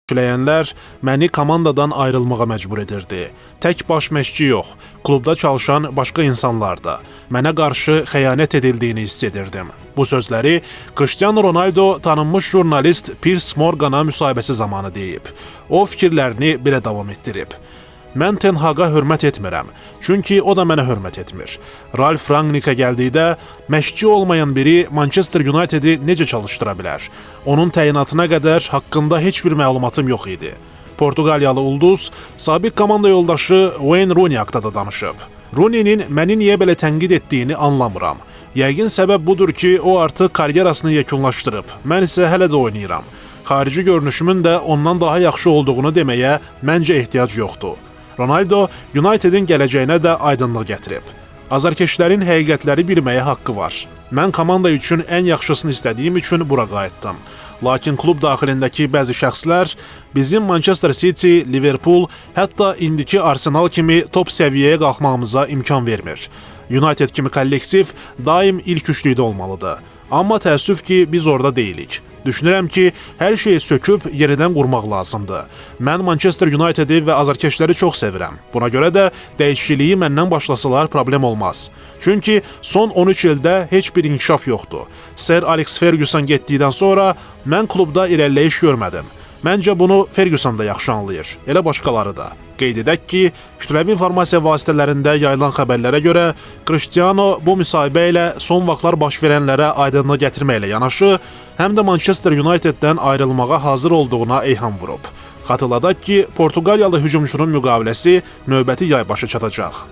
Küləyənlər məni komandadan ayrılmağa məcbur edirdi. Tək baş məşqçi yox, klubda çalışan başqa insanlar da mənə qarşı xəyanət edildiyini hiss edirdim. Bu sözləri Cristiano Ronaldo tanınmış jurnalist Piers Morgana müsahibəsi zamanı deyib. O fikirlərini belə davam etdirib. Mən Ten Hag'a hörmət etmirəm, çünki o da mənə hörmət etmir. Ralf Rangnickə gəldikdə, məşqçi olmayan biri Manchester United'i necə çalışdıra bilər? Onun təyinatına qədər haqqında heç bir məlumatım yox idi. Portuqaliyalı ulduz, sabiq komanda yoldaşı Wayne Rooney haqqında da danışıb. Rooney'nin məni niyə belə tənqid etdiyini anlamıram. Yəqin səbəb budur ki, o artıq karyerasını yekunlaşdırıb. Mən isə hələ də oynayıram. Xarici görünüşümün də ondan daha yaxşı olduğunu deməyə məncə ehtiyac yoxdur. Ronaldo United'in gələcəyinə də aydınlıq gətirib. Azarkeşlərin həqiqətləri bilməyə haqqı var. Mən komanda üçün ən yaxşısını istədiyim üçün bura qayıtdım. Lakin klub daxilindəki bəzi şəxslər bizim Manchester City, Liverpool, hətta indiki Arsenal kimi top səviyyəyə qalxmağımıza imkan vermir. United kimi kollektiv daim ilk üçlükdə olmalıdır. Amma təəssüf ki, biz orada deyilik. Düşünürəm ki, hər şeyi söküb yenidən qurmaq lazımdır. Mən Manchester United'i və azarkeşləri çox sevirəm. Buna görə də dəyişikliyi məndən başlasalar problem olmaz. Çünki son 13 ildə heç bir inkişaf yoxdur. Sir Alex Ferguson getdikdən sonra mən klubda irəliləyiş görmədim. Məncə bunu Ferguson da yaxşı anlayır, elə başqaları da. Qeyd edək ki, kütləvi informasiya vasitələrində yayılan xəbərlərə görə Cristiano bu müsahibə ilə son vaxtlar baş verənlərə aydınlıq gətirməklə yanaşı, həm də Manchester United'dən ayrılmağa hazır olduğuna eyham vurub. Xatırladaq ki, Portuqaliyalı hücumçunun müqaviləsi növbəti yay başa çatacaq.